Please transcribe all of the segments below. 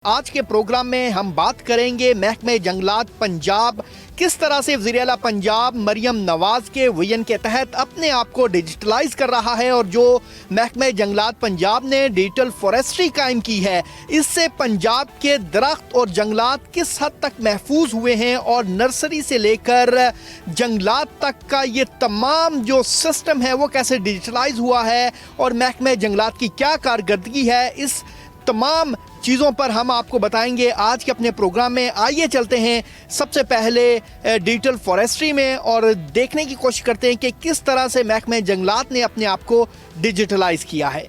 आज के प्रोग्राम में हम बात करेंगे महकमे जंगलात पंजाब किस तरह से वज़ीर-ए-आला पंजाब मरियम नवाज के विजन के तहत अपने आप को डिजिटलाइज कर रहा है और जो महकमे जंगलात पंजाब ने डिजिटल फॉरेस्ट्री कायम की है, इससे पंजाब के दरख्त और जंगलात किस हद तक महफूज हुए हैं और नर्सरी से लेकर जंगलात तक का ये तमाम जो सिस्टम है वो कैसे डिजिटलाइज हुआ है और महकमे जंगलात की क्या कारकर्दगी है, इस तमाम चीज़ों पर हम आपको बताएंगे आज के अपने प्रोग्राम में। आइए चलते हैं सबसे पहले डिजिटल फॉरेस्ट्री में और देखने की कोशिश करते हैं कि किस तरह से महकमे जंगलात ने अपने आप को डिजिटलाइज किया है।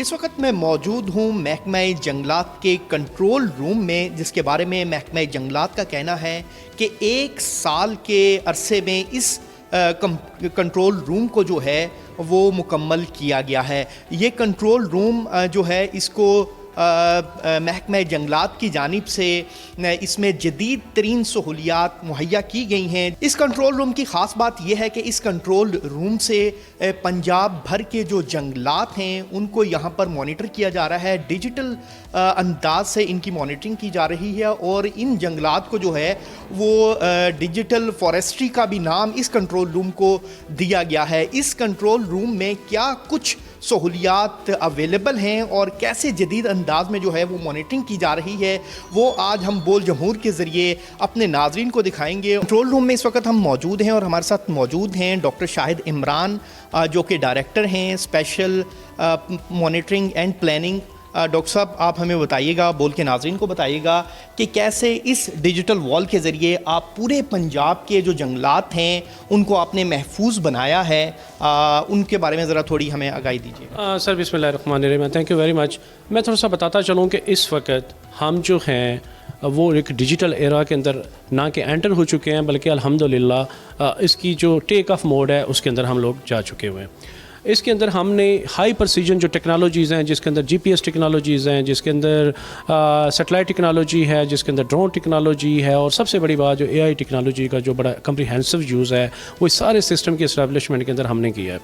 इस वक्त मैं मौजूद हूँ महकमा जंगलात के कंट्रोल रूम में, जिसके बारे में महकमा जंगलात का कहना है कि 1 साल के अरसे में इस कंट्रोल रूम को जो है वो मुकम्मल किया गया है। ये कंट्रोल रूम जो है इसको महकमा जंगलात की जानिब से इसमें जदीद तरीन सहूलियात मुहैया की गई हैं। इस कंट्रोल रूम की ख़ास बात यह है कि इस कंट्रोल रूम से पंजाब भर के जो जंगलात हैं उनको यहाँ पर मॉनिटर किया जा रहा है। डिजिटल अंदाज से इनकी मॉनिटरिंग की जा रही है और इन जंगलात को जो है वो डिजिटल फॉरेस्ट्री का भी नाम इस कंट्रोल रूम को दिया गया है। इस कंट्रोल रूम में क्या कुछ सहूलियात अवेलेबल हैं और कैसे जदीद अंदाज में जो है वो मॉनिटरिंग की जा रही है, वो आज हम बोल जमहूर के ज़रिए अपने नाज़रीन को दिखाएंगे। कंट्रोल रूम में इस वक्त हम मौजूद हैं और हमारे साथ मौजूद हैं डॉक्टर शाहिद इमरान जो कि डायरेक्टर हैं special monitoring and planning. Doctor साहब, आप हमें बताइएगा, बोल के नाज़रीन को बताइएगा कि कैसे इस डिजिटल वॉल के ज़रिए आप पूरे पंजाब के जो जंगलात हैं उनको आपने महफूज बनाया है, उनके बारे में ज़रा थोड़ी हमें आगाही दीजिए। सर बिस्मिल्लाहिर्रहमानिर्रहीम, थैंक यू वेरी मच। मैं थोड़ा सा बताता चलूँ कि इस वक्त हम जो हैं वो एक डिजिटल एरा के अंदर ना कि एंटर हो चुके हैं, बल्कि अल्हम्दुलिल्लाह इसकी जो टेक ऑफ मोड है उसके अंदर हम लोग जा चुके हुए हैं। इसके अंदर हमने हाई प्रिसीजन जो टेक्नोलॉजीज़ हैं, जिसके अंदर GPS टेक्नोलॉजीज़ हैं, जिसके अंदर सेटेलाइट टेक्नोलॉजी है, जिसके अंदर ड्रोन टेक्नोलॉजी है और सबसे बड़ी बात जो AI टेक्नोलॉजी का जो बड़ा कम्प्रीहेंसिव यूज़ है वो इस सारे सिस्टम के इस्टेब्लिशमेंट के अंदर हमने किया है।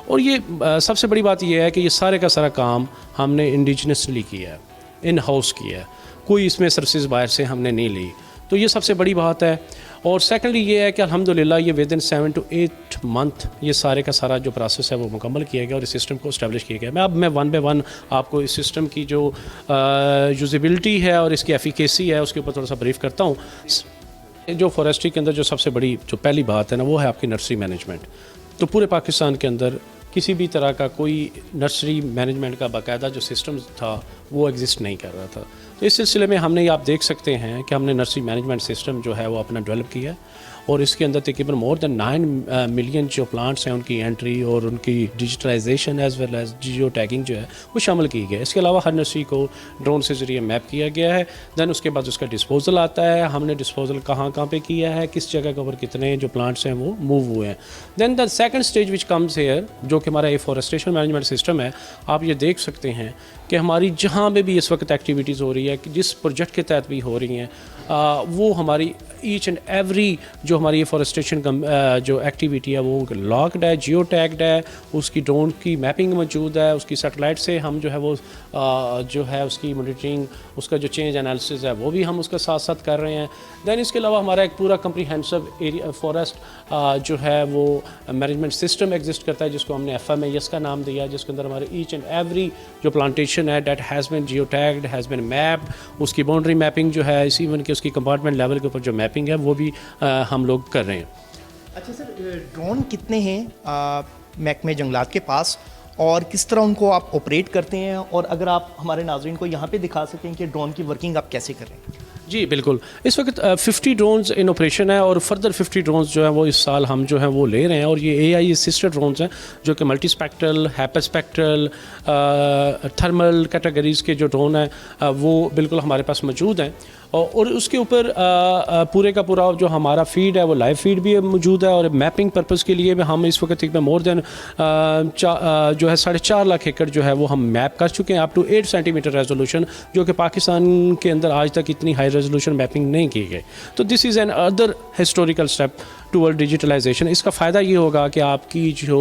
और ये सबसे बड़ी बात ये है कि ये सारे का सारा काम हमने इंडिजिनसली किया है, इन हाउस किया है, कोई इसमें सर्विसेज बाहर से हमने नहीं ली। तो ये सबसे बड़ी बात है। और सेकेंडली ये है कि अल्हम्दुलिल्लाह ये विद इन 7 to 8 मंथ ये सारे का सारा जो प्रोसेस है वो मुकम्मल किया गया और इस सिस्टम को इस्टेब्लिश किया गया। मैं वन बाय वन आपको इस सिस्टम की जो यूजेबिलिटी है और इसकी एफिकेसी है उसके ऊपर थोड़ा सा ब्रीफ करता हूँ। जो फॉरेस्ट्री के अंदर जो सबसे बड़ी जो पहली बात है ना, वो है आपकी नर्सरी मैनेजमेंट। तो पूरे पाकिस्तान के अंदर किसी भी तरह का कोई नर्सरी मैनेजमेंट का बाकायदा जो सिस्टम था वो एग्जिस्ट नहीं कर रहा था। तो इस सिलसिले में हमने, आप देख सकते हैं कि हमने नर्सरी मैनेजमेंट सिस्टम जो है वो अपना डेवलप किया है और इसके अंदर तकरीबन मोर देन 9 मिलियन जो प्लांट्स हैं उनकी एंट्री और उनकी digitalisation as well as geo tagging जो है वो शामिल की गई है। इसके अलावा हर नर्सरी को ड्रोन से ज़रिए मैप किया गया है। दैन उसके बाद उसका डिस्पोजल आता है, हमने डिस्पोजल कहाँ कहाँ पे किया है, किस जगह के ऊपर कितने जो प्लांट्स हैं वो मूव हुए हैं। Then the second stage which comes here, जो कि हमारा एफॉरेस्टेशन मैनेजमेंट सिस्टम है। आप ये देख सकते हैं कि हमारी जहाँ पे भी इस वक्त एक्टिविटीज़ हो रही है, कि जिस प्रोजेक्ट के तहत भी हो रही हैं, वो हमारी ईच एंड एवरी जो हमारी फॉरेस्टेशन जो एक्टिविटी है वो लॉक्ड है, जियो टैग्ड है, उसकी ड्रोन की मैपिंग मौजूद है, उसकी सैटेलाइट से हम जो है वो जो है उसकी मॉनिटरिंग, उसका जो चेंज एनालिसिस है वो भी हम उसके साथ साथ कर रहे हैं। दैन इसके अलावा हमारा एक पूरा कम्प्रीहेंसिव एरिया फॉरेस्ट जो है वो मैनेजमेंट सिस्टम एग्जिस्ट करता है, जिसको हमने FMIS का नाम दिया है, जिसके अंदर हमारे ईच एंड एवरी जो प्लांटेशन है that has been geo tagged, has been mapped, उसकी बाउंड्री मैपिंग जो है, इस इवन कि उसकी कंपार्टमेंट लेवल के ऊपर जो मैपिंग है वो भी हम लोग कर रहे हैं। अच्छा सर, ड्रोन कितने हैं महकमे जंगलात के पास और किस तरह उनको आप ऑपरेट करते हैं, और अगर आप हमारे नाज़रीन को यहाँ पे दिखा सकें कि ड्रोन की वर्किंग आप कैसे कर रहे हैं? जी बिल्कुल, इस वक्त 50 ड्रोन्स इन ऑपरेशन है और फर्दर 50 ड्रोन्स जो है वो इस साल हम जो है वो ले रहे हैं। और ये AI असिस्टेड ड्रोन्स हैं जो कि multi spectral, hyper spectral, thermal categories के जो ड्रोन हैं वो बिल्कुल हमारे पास मौजूद हैं। और उसके ऊपर पूरे का पूरा जो हमारा फीड है वो लाइव फीड भी मौजूद है। और मैपिंग पर्पज़ के लिए भी हम इस वक्त एक में मोर देन जो है 4.5 लाख एकड़ जो है वो हम मैप कर चुके हैं, अप टू 8 सेंटीमीटर रेजोल्यूशन, जो कि पाकिस्तान के अंदर आज तक इतनी हाई रेजोल्यूशन मैपिंग नहीं की गई। तो this is another historical step toward digitalisation. इसका फ़ायदा ये होगा कि आपकी जो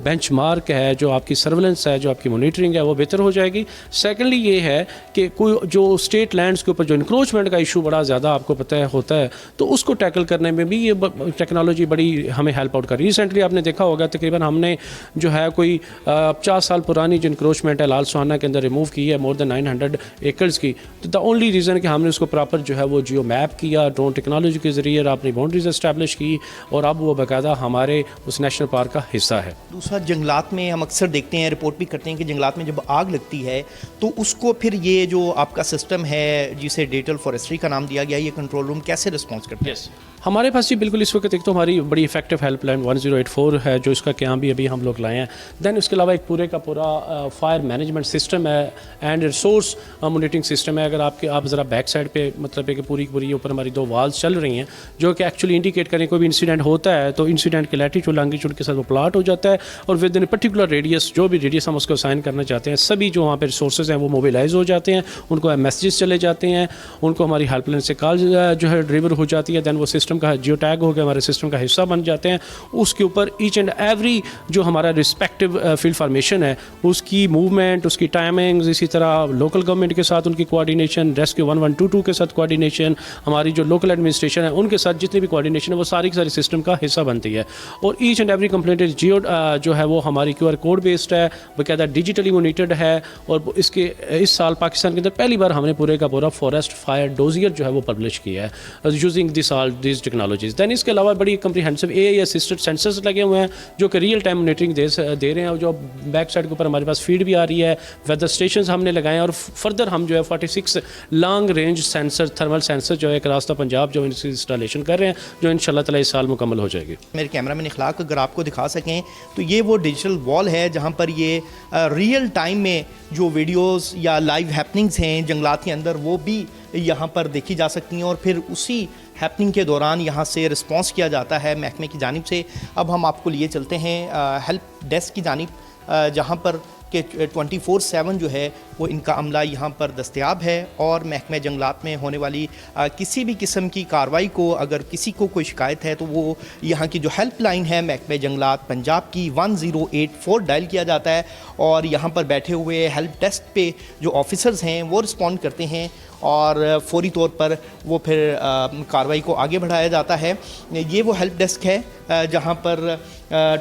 बेंचमार्क है, जो आपकी सर्वेलेंस है, जो आपकी मॉनिटरिंग है वो बेहतर हो जाएगी। सेकेंडली ये है कि कोई जो स्टेट लैंड्स के ऊपर जो इंक्रोचमेंट का इशू बड़ा ज़्यादा आपको पता है होता है, तो उसको टैकल करने में भी ये टेक्नोलॉजी बड़ी हमें हेल्प आउट कर रही है। रिसेंटली आपने देखा होगा तकरीबन हमने जो है कोई 50 साल पुरानी जो इंक्रोचमेंट है लाल सुहाना के अंदर रिमूव की है, मोर देन 900 एकर्स की। तो द ओनली रीज़न कि हमने उसको प्रॉपर जो है वो जियो मैप किया, ड्रोन टेक्नोलॉजी के ज़रिए अपनी बाउंड्रीज इस्टेब्लिश की और अब वो बाकायदा हमारे उस नेशनल पार्क का हिस्सा है। दूसरा, जंगलात में हम अक्सर देखते हैं, रिपोर्ट भी करते हैं कि जंगलात में जब आग लगती है तो उसको फिर ये जो आपका सिस्टम है जिसे डिजिटल फॉरेस्ट्री का नाम दिया गया, ये कंट्रोल रूम कैसे रिस्पॉन्स करते हैं? हमारे पास जी बिल्कुल इस वक्त एक तो हमारी बड़ी इफेक्टिव हेल्पलाइन 1084 है जो इसका क्या भी अभी हम लोग लाए हैं। दैन उसके अलावा एक पूरे का पूरा फायर मैनेजमेंट सिस्टम है एंड रिसोर्स मॉनिटरिंग सिस्टम है। अगर आप ज़रा बैक साइड पे मतलब है कि पूरी ऊपर हमारी 2 वाल्स चल रही हैं जो कि एक्चुअली इंडिकेट करें कोई भी इंसिडेंट होता है तो इंसिडेंट के लैटीट्यूड लॉन्गिट्यूड के साथ वो प्लाट हो जाता है और विद इन पर्टिकुलर रेडियस, जो भी रेडियस हम उसको असाइन करना चाहते हैं, सभी जो वहाँ पर रिसोर्सेज हैं वो मोबिलाइज हो जाते हैं, उनको मैसेजेस चले जाते हैं, उनको हमारी हेल्पलाइन से कॉल जो है डिलीवर हो जाती है। दैन वो सिस्टम का जियो टैग हो गया, हमारे सिस्टम का हिस्सा बन जाते हैं। उसके ऊपर ईच एंड एवरी जो हमारा रिस्पेक्टिव फील्ड फार्मेशन है उसकी मूवमेंट, उसकी टाइमिंग्स, इसी तरह लोकल गवर्नमेंट के साथ उनकी कोऑर्डिनेशन, रेस्क्यू 1122 के साथ कोऑर्डिनेशन, हमारी जो लोकल एडमिनिस्ट्रेशन है उनके साथ जितनी भी कोऑर्डिनेशन है वो सारी की सारी सिस्टम का हिस्सा बनती है। और ईच एंड एवरी कंप्लेंट जियो जो है वो हमारी QR कोड बेस्ड है, बाकायदा डिजिटली मोनिटर्ड है। और इसके इस साल पाकिस्तान के अंदर पहली बार हमने पूरे का पूरा फॉरेस्ट फायर डोजियर जो है वो पब्लिश किया है यूजिंग दिस टेक्नोलॉजीज। दैन इसके अलावा बड़ी कंप्रीहेंसिव AI असिस्टेड सेंसर्स लगे हुए हैं जो कि रियल टाइम मॉनिटरिंग दे रहे हैं। जो बैक साइड के ऊपर हमारे पास फीड भी आ रही है, वेदर स्टेशन हमने लगाए हैं और फर्दर हम जो है 46 long range sensor, thermal sensor जो है एक रास्ता पंजाब जो इसकी इंस्टॉलेशन कर रहे हैं जो इंशाल्लाह ताला इस साल मुकम्मल हो जाएगी। मेरे कैमरामैन इखलाक अगर आपको दिखा सकें तो ये वो डिजिटल वॉल है जहाँ पर ये रियल टाइम में जो वीडियोस या लाइव हैपनिंग्स हैं जंगलात के अंदर वो भी यहाँ पर देखी जा सकती हैं और फिर उसी हैपनिंग के दौरान यहाँ से रिस्पांस किया जाता है महकमे की जानिब से। अब हम आपको लिए चलते हैं हेल्प डेस्क की जानिब जहाँ पर कि 24/7 जो है वो इनका अमला यहाँ पर दस्तयाब है और महकमे जंगलात में होने वाली किसी भी किस्म की कार्रवाई को अगर किसी को कोई शिकायत है तो वो यहाँ की जो हेल्पलाइन है महकमे जंगलात पंजाब की 1084 डायल किया जाता है और यहाँ पर बैठे हुए हेल्प डेस्क पे जो ऑफिसर्स हैं वो रिस्पॉन्ड करते हैं और फौरी तौर पर वो फिर कार्रवाई को आगे बढ़ाया जाता है। ये वो हेल्प डेस्क है जहाँ पर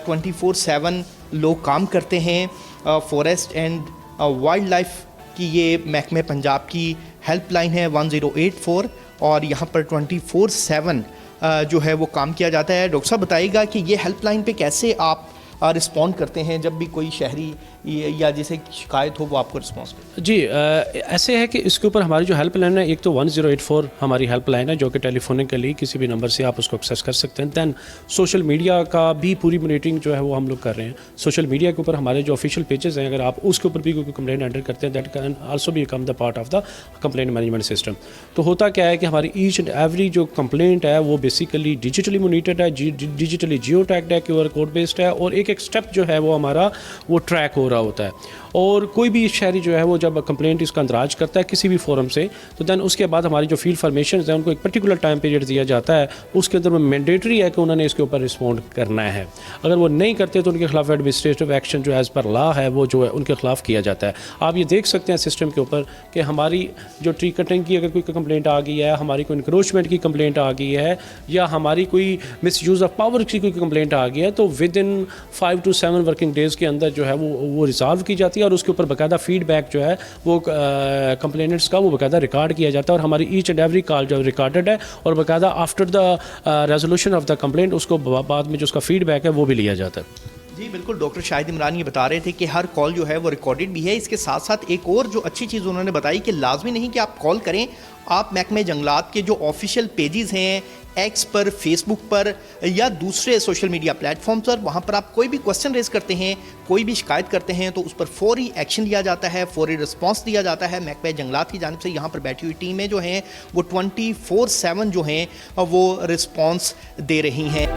24/7 लोग काम करते हैं। फॉरेस्ट एंड वाइल्ड लाइफ की ये महकमे पंजाब की हेल्पलाइन है 1084 और यहाँ पर 24/7 जो है वो काम किया जाता है। डॉक्टर साहब बताइएगा कि ये हेल्पलाइन पे कैसे आप रिस्पॉन्ड करते हैं जब भी कोई शहरी या जिसे शिकायत हो वो आपको रिस्पॉन्स करें? जी ऐसे है कि इसके ऊपर हमारी जो हेल्पलाइन है, एक तो 1084 हमारी हेल्पलाइन है जो कि टेलीफोनिकली किसी भी नंबर से आप उसको एक्सेस कर सकते हैं। दैन सोशल मीडिया का भी पूरी मॉनिटरिंग जो है वो हम लोग कर रहे हैं। सोशल मीडिया के ऊपर हमारे जो ऑफिशियल पेजेस हैं अगर आप उसके ऊपर भी कोई कंप्लेंट एंटर करते हैं that can also become the part of the complaint management system. तो होता क्या है कि हमारी ईच एंड एवरी जो कंप्लेंट है वो बेसिकली डिजिटली मॉनिटर्ड है, डिजिटली जियो टैग्ड है, QR कोड बेस्ड है और एक स्टेप जो है वो हमारा वो ट्रैक हो रहा होता है। और कोई भी शहरी जो है वो जब कंप्लेंट इसका अंदराज करता है किसी भी फोरम से तो दैन उसके बाद हमारी जो फील्ड फॉर्मेशन है उनको एक पर्टिकुलर टाइम पीरियड दिया जाता है। उसके अंदर वो मैंडेटरी है कि उन्होंने इसके ऊपर रिस्पॉन्ड करना है। अगर वो नहीं करते तो उनके खिलाफ एडमिनिस्ट्रेटिव एक्शन जो एज़ पर लॉ है वो जो है उनके खिलाफ किया जाता है। आप ये देख सकते हैं सिस्टम के ऊपर कि हमारी जो ट्री कटिंग की अगर कोई कंप्लेंट आ गई है, हमारी कोई इंक्रोचमेंट की कंप्लेंट आ गई है या हमारी कोई मिस यूज़ ऑफ पावर की कोई कंप्लेंट आ गई है तो with in 5 to 7 working days के अंदर जो है वो रिजॉल्व की जाती है और उसके ऊपर बाकायदा फीडबैक जो है वो कंप्लेनेंट्स का वो बाकायदा रिकॉर्ड किया जाता है और हमारी ईच एंड एवरी कॉल जो रिकॉर्डेड है और बाकायदा after the resolution of the complaint उसको बाद में जो उसका फीडबैक है वो भी लिया जाता है। जी बिल्कुल, डॉक्टर शाहिद इमरान ये बता रहे थे कि हर कॉल जो है वो रिकॉर्डेड भी है। इसके साथ साथ एक और जो अच्छी चीज़ उन्होंने बताई कि लाजमी नहीं कि आप कॉल करें, आप महकमे जंगलात के जो ऑफिशियल पेजेस हैं एक्स पर, फेसबुक पर या दूसरे सोशल मीडिया प्लेटफॉर्म पर, वहाँ पर आप कोई भी क्वेश्चन रेज करते हैं, कोई भी शिकायत करते हैं तो उस पर फौरी एक्शन लिया जाता है, फौरी रिस्पांस दिया जाता है। महकमे जंगलात की जानिब से यहाँ पर बैठी हुई टीमें जो हैं वो 24/7 जो हैं वो रिस्पांस दे रही हैं।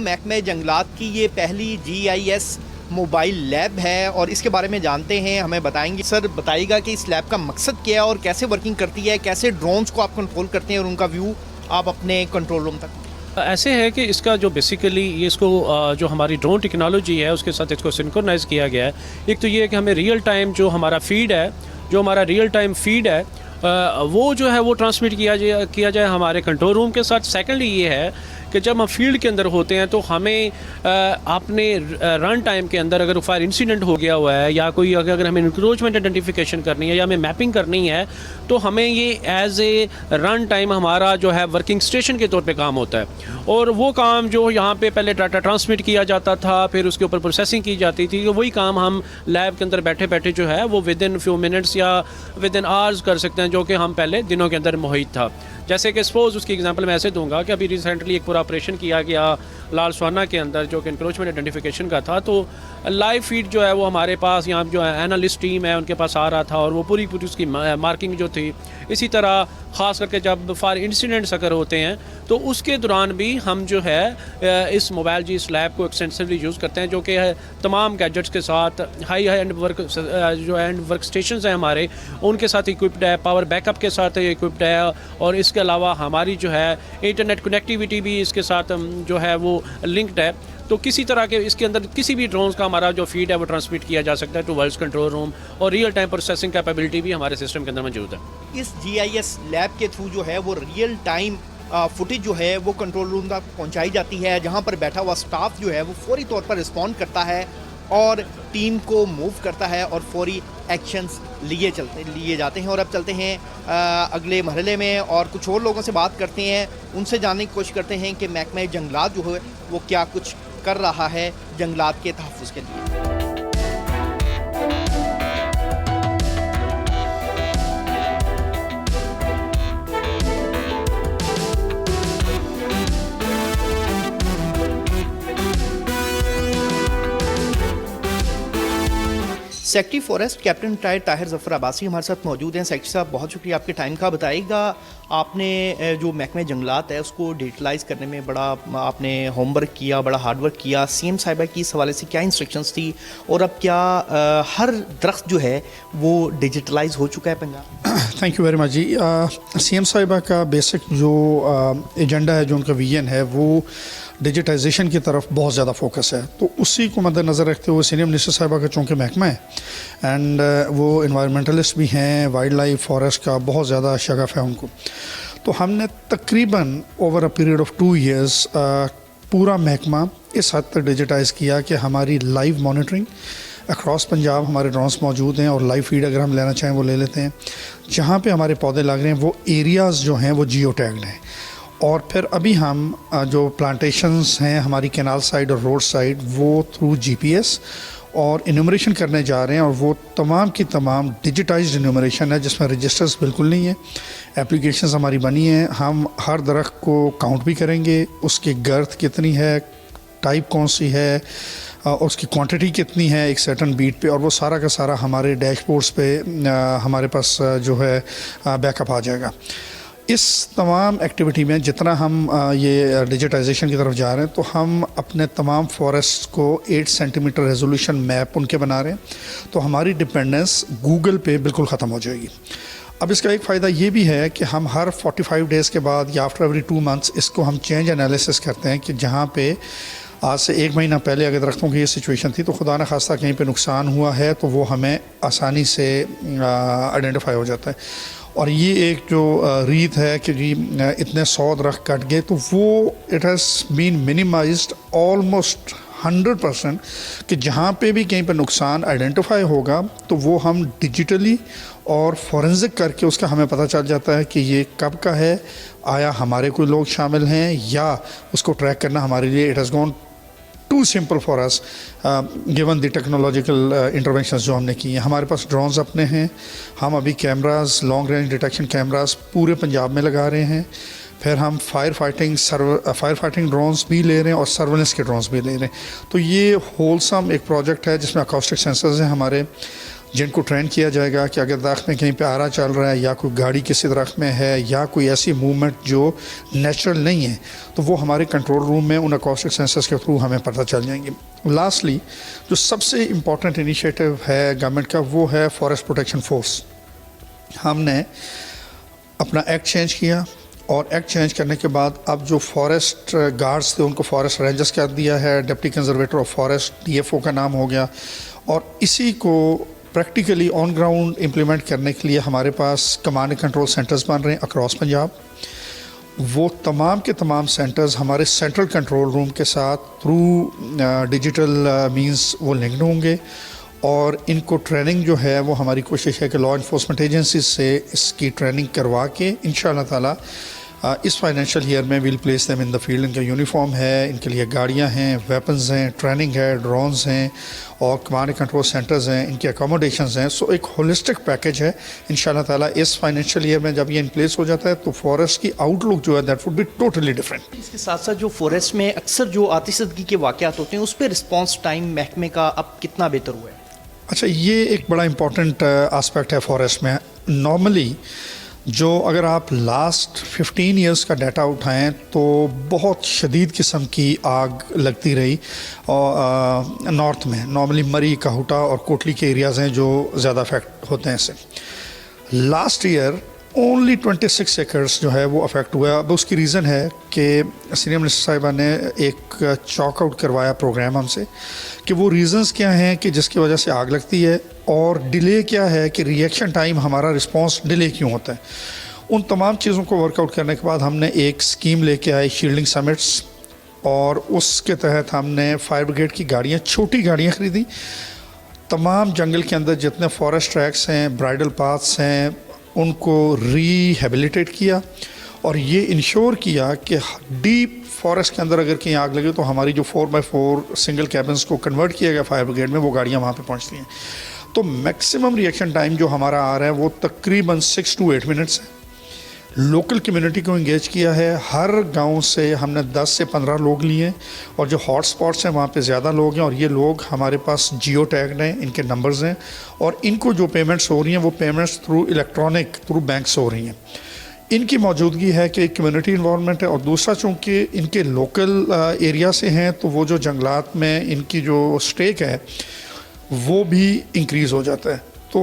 महकमे जंगलात की ये पहली GIS मोबाइल लैब है और इसके बारे में जानते हैं, हमें बताएंगे। सर बताइएगा कि इस लैब का मकसद क्या है और कैसे वर्किंग करती है, कैसे ड्रोन्स को आप कंट्रोल करते हैं और उनका व्यू आप अपने कंट्रोल रूम तक। ऐसे है कि इसका जो बेसिकली ये इसको जो हमारी ड्रोन टेक्नोलॉजी है उसके साथ इसको सिंक्रोनाइज़ किया गया है। एक तो ये है कि हमें रियल टाइम जो हमारा फीड है, जो हमारा रियल टाइम फीड है वो जो है वो ट्रांसमिट किया जाए हमारे कंट्रोल रूम के साथ। सेकेंडली ये है कि जब हम फील्ड के अंदर होते हैं तो हमें अपने रन टाइम के अंदर अगर फायर इंसिडेंट हो गया हुआ है या कोई अगर हमें इंक्रोचमेंट आइडेंटिफिकेशन करनी है या हमें मैपिंग करनी है तो हमें ये एज ए रन टाइम हमारा जो है वर्किंग स्टेशन के तौर पे काम होता है। और वो काम जो यहाँ पे पहले डाटा ट्रांसमिट किया जाता था, फिर उसके ऊपर प्रोसेसिंग की जाती थी, तो वही काम हम लैब के अंदर बैठे बैठे जो है वो विद इन फ्यू मिनट्स या विद इन आवर्स कर सकते हैं, जो कि हम पहले दिनों के अंदर मुहित था। जैसे कि सपोज़ उसकी एग्जांपल मैं ऐसे दूंगा कि अभी रिसेंटली एक पूरा ऑपरेशन किया गया लाल स्वाना के अंदर जो कि इंक्रोचमेंट आइडेंटिफिकेशन का था, तो लाइव फीड जो है वो हमारे पास यहाँ जो है एनालिस्ट टीम है उनके पास आ रहा था और वो पूरी उसकी मार्किंग जो थी। इसी तरह ख़ास करके जब फायर इंसिडेंट्स अगर होते हैं तो उसके दौरान भी हम जो है इस मोबाइल जी इस लैब को एक्सटेंसिवली यूज़ करते हैं, जो कि तमाम गैजेट्स के साथ हाई एंड वर्क स्टेशन हैं हमारे उनके साथ इक्विप्ड है, पावर बैकअप के साथ इक्विप्ड है और इसके अलावा हमारी जो है इंटरनेट कनेक्टिविटी भी इसके साथ जो है वो लिंक्ड है। तो किसी तरह के इसके अंदर किसी भी ड्रोन्स का हमारा जो फीड है वो ट्रांसमिट किया जा सकता है टू वर्ल्ड्स कंट्रोल रूम और रियल टाइम प्रोसेसिंग कैपेबिलिटी भी हमारे सिस्टम के अंदर मौजूद है। इस GIS लैब के थ्रू जो है वो रियल टाइम फुटेज जो है वो कंट्रोल रूम तक पहुंचाई जाती है, जहां पर बैठा हुआ स्टाफ जो है वो फौरी तौर पर रिस्पॉन्ड करता है और टीम को मूव करता है और फौरी एक्शंस लिए जाते हैं। और अब चलते हैं अगले मरहले में और कुछ और लोगों से बात करते हैं, उनसे जानने की कोशिश करते हैं कि महकमा जंगलात जो है वो क्या कुछ कर रहा है जंगलात के तहफ़्फ़ुज़ के लिए। Secretary forest captain retired Tahir Zafar Abbasi हमारे साथ मौजूद हैं। सेक्रेटरी साहब बहुत शुक्रिया आपके टाइम का। बताइएगा आपने जो महकमा जंगलात है उसको डिजिटलाइज़ करने में बड़ा आपने होमवर्क किया, बड़ा हार्डवर्क किया। CM साहिबा की इस हवाले से क्या इंस्ट्रक्शंस थी और अब क्या हर दरख्त जो है वो डिजिटलाइज हो चुका है Punjab? Thank you very much ji. CM साहिबा का बेसिक जो एजेंडा है, जो उनका विजन है, वो डिजिटाइजेशन की तरफ बहुत ज़्यादा फोकस है। तो उसी को मद्देनज़र रखते हुए सीनियर मिनिस्टर साहिबा का चूँकि महकमा है एंड वो इन्वायरमेंटलिस्ट भी हैं, वाइल्ड लाइफ फॉरेस्ट का बहुत ज़्यादा शगफ़ है उनको, तो हमने तकरीबन over a period of 2 years पूरा महकमा इस हद तक डिजिटाइज़ किया कि हमारी लाइव मॉनिटरिंग अक्रॉस पंजाब हमारे ड्रोन्स मौजूद हैं और लाइव फीड अगर हम लेना चाहें वो ले लेते हैं। जहाँ पे हमारे पौधे लग रहे हैं वो एरियाज़ जो हैं वो जियो टैग्ड हैं। और फिर अभी हम जो प्लांटेशंस हैं हमारी कैनाल साइड और रोड साइड वो थ्रू GPS और इन्यूमरेशन करने जा रहे हैं और वो तमाम की तमाम डिजिटाइज्ड इन्यूमरेशन है जिसमें रजिस्टर्स बिल्कुल नहीं है। एप्लीकेशंस हमारी बनी हैं, हम हर दरख्त को काउंट भी करेंगे, उसकी गर्थ कितनी है, टाइप कौन सी है, उसकी क्वांटिटी कितनी है एक सर्टन बीट पे, और वो सारा का सारा हमारे डैशबोर्ड्स पे हमारे पास जो है बैकअप आ जाएगा। इस तमाम एक्टिविटी में जितना हम ये डिजिटाइजेशन की तरफ जा रहे हैं तो हम अपने तमाम फॉरेस्ट को 8 सेंटीमीटर रेजोल्यूशन मैप उनके बना रहे हैं, तो हमारी डिपेंडेंस गूगल पे बिल्कुल ख़त्म हो जाएगी। अब इसका एक फ़ायदा ये भी है कि हम हर 45 डेज़ के बाद या आफ्टर एवरी 2 months इसको हम चेंज एनालिसिस करते हैं कि जहाँ पे आज से 1 महीना पहले अगर दरख्तों की ये सिचुएशन थी तो खुदा न खास्ता कहीं पे नुकसान हुआ है तो वो हमें आसानी से आइडेंटिफाई हो जाता है। और ये एक जो रीत है कि जी इतने 100 दरख्त कट गए, तो वो it has been minimised almost 100%, कि जहाँ पे भी कहीं पे नुकसान आइडेंटिफाई होगा तो वो हम डिजिटली और फॉरेंसिक करके उसका हमें पता चल जाता है कि ये कब का है, आया हमारे कोई लोग शामिल हैं, या उसको ट्रैक करना हमारे लिए it has gone too simple for us given the technological interventions जो हमने की हैं। हमारे पास ड्रोन्स अपने हैं, हम अभी cameras, long range detection cameras पूरे पंजाब में लगा रहे हैं। फिर हम फायर फाइटिंग ड्रोन्स भी ले रहे हैं और सर्वेलेंस के ड्रोन्स भी ले रहे हैं। तो ये होलसम एक प्रोजेक्ट है जिसमें अकॉस्टिक सेंसर्स हैं हमारे, जिनको ट्रेन किया जाएगा कि अगर दरख्त में कहीं पे आरा चल रहा है या कोई गाड़ी किसी दरख्त में है या कोई ऐसी मूवमेंट जो नेचुरल नहीं है तो वो हमारे कंट्रोल रूम में उन अकॉस्टिक सेंसर्स के थ्रू हमें पता चल जाएंगे। लास्टली जो सबसे इम्पॉर्टेंट इनिशिएटिव है गवर्नमेंट का वो है फॉरेस्ट प्रोटेक्शन फोर्स। हमने अपना एक्ट चेंज किया और एक्ट चेंज करने के बाद अब जो फॉरेस्ट गार्ड्स थे उनको फॉरेस्ट रेंजर्स कर दिया है, deputy conservator of forest DFO का नाम हो गया। और इसी को प्रैक्टिकली ऑन ग्राउंड इम्प्लीमेंट करने के लिए हमारे पास कमांड कंट्रोल सेंटर्स बन रहे हैं अक्रॉस पंजाब। वो तमाम के तमाम सेंटर्स हमारे सेंट्रल कंट्रोल रूम के साथ थ्रू डिजिटल मींस वो लिंक्ड होंगे और इनको ट्रेनिंग जो है वो हमारी कोशिश है कि लॉ इन्फोर्समेंट एजेंसीज से इसकी ट्रेनिंग करवा के इंशाअल्लाह ताला इस फाइनेंशियल ईयर में will place them in the field. इनका यूनिफॉर्म है, इनके लिए गाड़ियां हैं, वेपन्स हैं, ट्रेनिंग है, ड्रोन्स हैं और कमांड कंट्रोल सेंटर्स हैं, इनके अकोमोडेशंस हैं। सो एक होलिस्टिक पैकेज है इंशाअल्लाह ताला। इस फाइनेंशियल ईयर में जब ये इन प्लेस हो जाता है तो फॉरेस्ट की आउटलुक जो है that would be totally different. इसके साथ साथ जो फॉरेस्ट में अक्सर जो आतिशबाजी के वाक़यात होते हैं उस पर रिस्पॉन्स टाइम महकमे का अब कितना बेहतर हुआ है? अच्छा, ये एक बड़ा इम्पॉर्टेंट आस्पेक्ट है फॉरेस्ट में। नॉर्मली जो अगर आप लास्ट 15 इयर्स का डाटा उठाएं तो बहुत शदीद किस्म की आग लगती रही और नॉर्थ में नॉर्मली मरी, काहुटा और कोटली के एरियाज़ हैं जो ज़्यादा अफेक्ट होते हैं इससे। लास्ट ईयर ओनली 26 एकर्स जो है वो अफेक्ट हुआ। अब उसकी रीज़न है कि सीनियर मिनिस्टर साहिबा ने एक चॉक आउट करवाया प्रोग्राम हमसे कि वो रीज़न्स क्या हैं कि जिसकी वजह से आग लगती है और डिले क्या है कि रिएक्शन टाइम हमारा रिस्पांस डिले क्यों होता है। उन तमाम चीज़ों को वर्कआउट करने के बाद हमने एक स्कीम लेके आए शील्डिंग समिट्स, और उसके तहत हमने फायर ब्रिगेड की गाड़ियाँ, छोटी गाड़ियाँ ख़रीदी। तमाम जंगल के अंदर जितने फॉरेस्ट ट्रैक्स हैं, ब्राइडल पाथ्स हैं, उनको रिहेबिलिटेट किया और ये इंश्योर किया कि डीप फॉरेस्ट के अंदर अगर कहीं आग लगे तो हमारी जो 4x4 सिंगल कैबिन्स को कन्वर्ट किया गया फायर ब्रिगेड में, वो गाड़ियाँ वहाँ पे पहुँचती हैं। तो मैक्सिमम रिएक्शन टाइम जो हमारा आ रहा है वो तकरीबन 6 to 8 मिनट्स है। लोकल कम्युनिटी को इंगेज किया है। हर गांव से हमने 10 से 15 लोग लिए और जो हॉट स्पॉट्स हैं वहाँ पे ज़्यादा लोग हैं और ये लोग हमारे पास जियो टैग्ड हैं, इनके नंबर्स हैं और इनको जो पेमेंट्स हो रही हैं वो पेमेंट्स थ्रू बैंक्स हो रही हैं। इनकी मौजूदगी है कि एक कम्युनिटी इन्वॉल्वमेंट है और दूसरा चूँकि इनके लोकल एरिया से हैं तो वो जो जंगलात में इनकी जो स्टेक है वो भी इंक्रीज़ हो जाता है। तो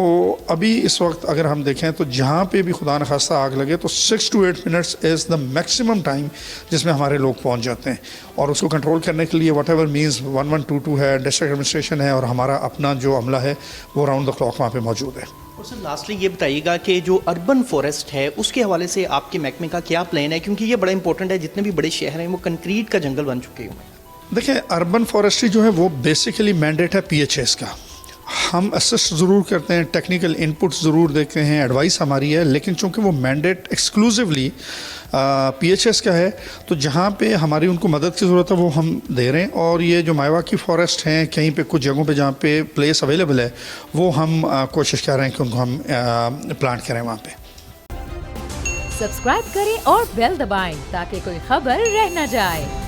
अभी इस वक्त अगर हम देखें तो जहाँ पे भी खुदा न खास्ता आग लगे तो 6 to 8 minutes is the maximum time जिसमें हमारे लोग पहुँच जाते हैं और उसको कंट्रोल करने के लिए वट एवर मीन्स 1122 है, डिस्ट्रिक्ट एडमिनिस्ट्रेशन है और हमारा अपना जो अमला है वो राउंड द क्लॉक वहाँ पे मौजूद है। और सर लास्टली ये बताइएगा कि जो अर्बन फॉरेस्ट है उसके हवाले से आपके महकमे का क्या प्लान है, क्योंकि ये बड़ा इंपॉर्टेंट है। जितने भी बड़े शहर हैं वो कंक्रीट का जंगल बन चुके हैं। देखिए, अर्बन फॉरेस्ट्री जो है वो बेसिकली मैंडेट है PHS का। हम असिस्ट ज़रूर करते हैं, टेक्निकल इनपुट ज़रूर देते हैं, एडवाइस हमारी है, लेकिन चूंकि वो मैंडेट एक्सक्लूसिवली PHS का है तो जहाँ पे हमारी उनको मदद की ज़रूरत है वो हम दे रहे हैं। और ये जो मायवा की फॉरेस्ट हैं कहीं पे कुछ जगहों पे जहाँ पे प्लेस अवेलेबल है वो हम कोशिश कर रहे हैं कि उनको हम प्लांट करें वहाँ पे। सब्सक्राइब करें और बेल दबाएं ताकि कोई खबर रह न जाए।